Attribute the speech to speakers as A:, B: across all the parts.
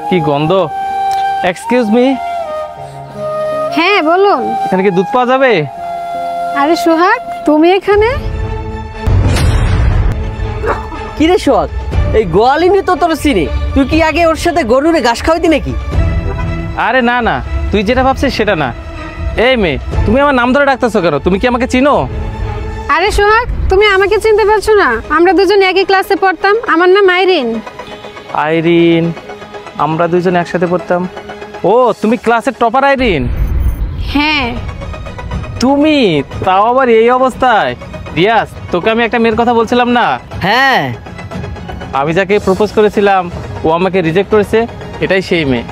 A: কি গন্ধ। Excuse me,
B: হ্যাঁ বলুন।
A: এখানে কি দুধ পাওয়া যাবে?
B: আরে সোহাগ, তুমি এখানে?
C: কি রে সোহাগ, এই গোয়ালিনী তো তোর চিনি, তুই কি আগে ওর সাথে গরুরে ঘাস খাওয়াইতি নাকি?
A: আরে না না, তুই যেটা ভাবছিস সেটা না। এই মেয়ে, তুমি আমার নাম ধরে ডাকতেছো কেন? তুমি কি আমাকে চিনো?
B: আরে সোহাগ, তুমি আমাকে চিনতে পারছো না? আমরা দুজন একই ক্লাসে পড়তাম। আমার নাম আইরিন।
A: আইরিন? আমরা দুজন একসাথে পড়তাম? ও, তুমি ক্লাসের টপার আইরিন?
B: হ্যাঁ।
A: তুমি তাও আবার এই অবস্থায়? রিয়াজ, তোকে আমি একটা মেয়ের কথা বলছিলাম না?
C: হ্যাঁ।
A: আমি যাকে প্রপোজ করেছিলাম ও আমাকে রিজেক্ট করেছে, এটাই সেই মেয়ে।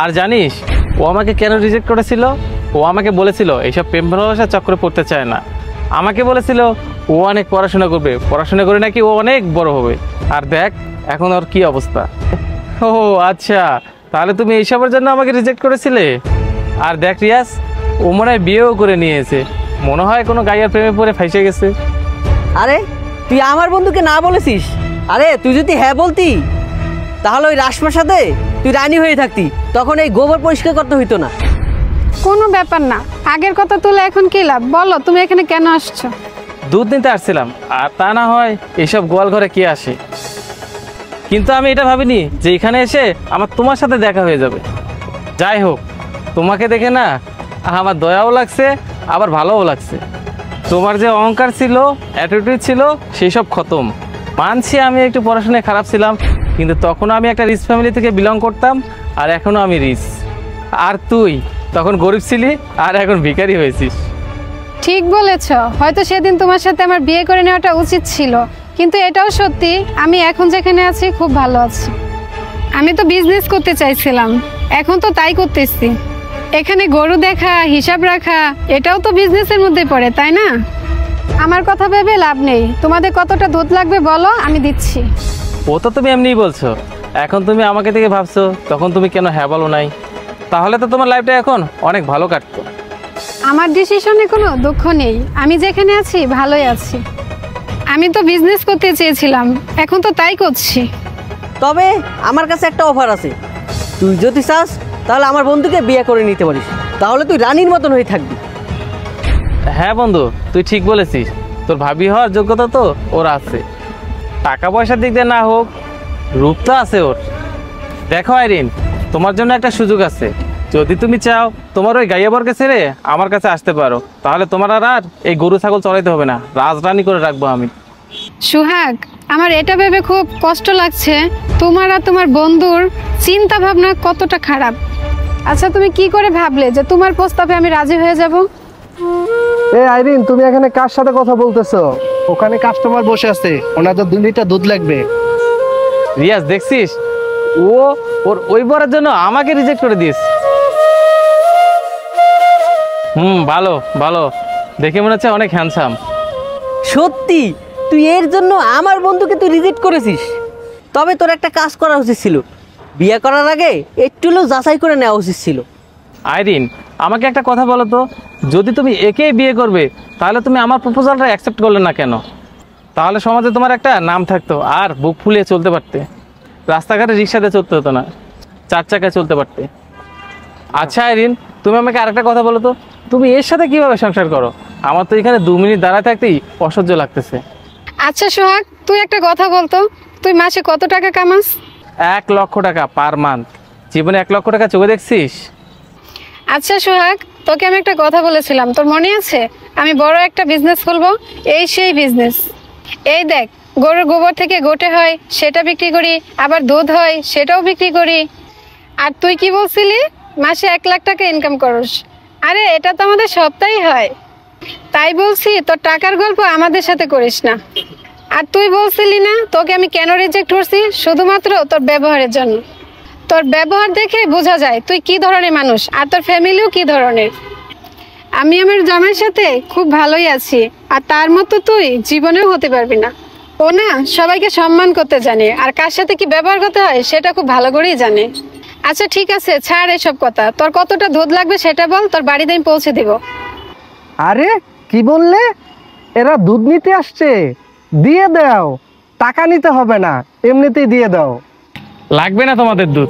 A: আর জানিস ও আমাকে কেন রিজেক্ট করেছিল? ও আমাকে বলেছিল এইসব প্রেম ভালোবাসার চক্করে পড়তে চায় না। আমাকে বলেছিল ও অনেক পড়াশোনা করবে, পড়াশোনা করে নাকি ও অনেক বড় হবে। আর দেখ এখন ওর কি অবস্থা। ও আচ্ছা, তাহলে তুমি এইসবের জন্য আমাকে রিজেক্ট করেছিলে? আর দেখ রিয়াজ, ও মনে হয় বিয়েও করে নিয়েছে, মনে হয় কোনো গাইয়ার প্রেমে পড়ে ফাইসে গেছে।
C: আরে তুই আমার বন্ধুকে না বলেছিস? আরে তুই যদি হ্যাঁ বলতি তাহলে ওই রাজপ্রাসাদে তুই রানী হয়ে থাকতি, তখন এই গোবর পরিষ্কার করতে হইতো না।
B: কোনো ব্যাপার না, আগের কথা তুলে এখন কি লাভ? বলো তুমি এখানে কেন আসছো?
A: দুধ নিতে আসছিলাম, আর তা না হয় এইসব গোয়াল ঘরে কে আসে। কিন্তু আমি এটা ভাবিনি যে এখানে এসে আমার তোমার সাথে দেখা হয়ে যাবে। যাই হোক, তোমাকে দেখে না আমার দয়াও লাগছে, আবার ভালোও লাগছে। তোমার যে অহংকার ছিল, অ্যাটিটিউড ছিল, সেই সব খতম। মানছি আমি একটু পড়াশোনায় খারাপ ছিলাম, কিন্তু তখনও আমি একটা রিচ ফ্যামিলি থেকে বিলং করতাম, আর এখনও আমি রিচ। আর তুই তখন গরিব ছিলি, আর এখন ভিখারি হয়েছিস।
B: ঠিক বলেছ, হয়তো সেদিন তোমার সাথে আমার বিয়ে করে নেওয়াটা উচিত ছিল, কিন্তু এটাও সত্যি আমি এখন যেখানে আছি খুব ভালো আছি। আমি তো বিজনেস করতে চাইছিলাম, এখন তো তাই করতেছি। এখানে গরু দেখা, হিসাব রাখা, এটাও তো বিজনেসের মধ্যে পড়ে, তাই না? আমার কথা ভেবে লাভ নেই। তোমাদের কতটা দুধ লাগবে বলো, আমি দিচ্ছি।
A: ও তো তুমি এমনিই বলছো, এখন তুমি আমাকে থেকে ভাবছো, তখন তুমি কেন হ্যাঁ বলো নাই? তাহলে তো তোমার লাইফটা এখন অনেক ভালো কাটতো।
B: আমার ডিসিশনে কোনো দুঃখ নেই, আমি যেখানে আছি ভালোই আছি। আমি তো বিজনেস করতে চেয়েছিলাম, এখন তো তাই করছি।
C: তবে আমার কাছে একটা অফার আছে, তুই যদি চাস তাহলে আমার বন্ধুকে বিয়ে করে নিতে পারিস, তাহলে তুই রানীর মতন হয়ে থাকবি।
A: হ্যাঁ বন্ধু, তুই ঠিক বলেছিস। তোর ভাবি হওয়ার যোগ্যতা তো ওর আছে, টাকা পয়সার দিক দিয়ে না হোক, রূপ তো আছে ওর। দেখো আইরিন, তোমার জন্য একটা সুযোগ আছে। যদি তুমি চাও তোমার ওই গাইয়াবরকে ছেড়ে আমার কাছে আসতে পারো, তাহলে তোমার আর এই গরু ছাগল চড়াইতে হবে না, রাজরানী করে রাখবো আমি।
B: সোহাগ, আমার এটা ভেবে খুব কষ্ট লাগছে, তোমার আর তোমার বন্ধুর চিন্তা ভাবনা কতটা খারাপ। আচ্ছা, তুমি কি করে ভাবলে যে তোমার প্রস্তাবে আমি রাজি হয়ে যাব?
D: আইরিন, তুমি এখানে কার সাথে কথা বলতেছো? ওখানে কাস্টমার বসে আছে, ওনাদের 2 লিটার দুধ লাগবে।
A: রিয়াজ দেখছিস, ও ওর ওই বরের জন্য আমাকে রিজেক্ট করে দিয়েছে। ভালো ভালো, দেখে মনে হচ্ছে অনেক হ্যান্ডসাম।
C: সত্যি তুই এর জন্য আমার বন্ধুকে তুই রিজেক্ট করেছিস? তবে তোর একটা কাজ করা উচিত ছিল, বিয়ে করার আগে একটু হলেও যাচাই করে নেওয়া উচিত ছিল।
A: আইরিন, আমাকে একটা কথা বলো তো, যদি তুমি একেই বিয়ে করবে তাহলে তুমি আমার প্রপোজালটা অ্যাকসেপ্ট করলে না কেন? তাহলে সমাজে তোমার একটা নাম থাকতো, আর বুক ফুলিয়ে চলতে পারতে। রাস্তাঘাটে রিক্সাতে চলতে হতো না, 4 চাকায় চলতে পারতে। আচ্ছা আইরিন, তুমি আমাকে আরেকটা কথা বলো তো, তুমি এর সাথে কিভাবে সংসার করো? আমার তো এখানে 2 মিনিট দাঁড়ায় থাকতেই অসহ্য লাগতেছে।
B: আচ্ছা সোহাগ, তুই একটা কথা বলতো, তুই মাসে কত টাকা কামাস?
A: 1 লক্ষ টাকা পার মান্থ। জীবনে 1 লক্ষ টাকা চোখে দেখছিস?
B: আচ্ছা সোহাগ, তোকে আমি একটা কথা বলেছিলাম, তোর মনে আছে? আমি বড় একটা বিজনেস খুলবো। এই সেই বিজনেস। এই দেখ, গরুর গোবর থেকে গোটে হয়, সেটা বিক্রি করি, আবার দুধ হয়, সেটাও বিক্রি করি। আর তুই কি বলছিলি মাসে 1 লাখ টাকা ইনকাম করস? আরে এটা তো আমাদের সপ্তাহে হয়। তাই বলছি তোর টাকার গল্প আমাদের সাথে করিস না। আর তুই বলছিলি না তোকে আমি কেন রিজেক্ট করছি? শুধুমাত্র তোর ব্যবহারের জন্য। তোর ব্যবহার দেখে বোঝা যায় তুই কি ধরনের মানুষ, আর তোর ফ্যামিলিও কি ধরনের। আমি আমার জামাইয়ের সাথে খুব ভালোই আছি, আর তার মতো তুই জীবনেও হতে পারবি না। ও না সবাইকে সম্মান করতে জানে, আর কার সাথে কি ব্যবহার করতে হয় সেটা খুব ভালো করেই জানে। আচ্ছা ঠিক আছে, ছাড় এসব কথা। তোর কতটা দুধ লাগবে সেটা বল, তোর বাড়িতে আমি পৌঁছে দেব।
D: আরে কি বললে? এরা দুধ নিতে আসছে? দিয়ে দাও, টাকা নিতে হবে না, এমনিতেই দিয়ে দাও।
A: লাগবে না তোমাদের দুধ।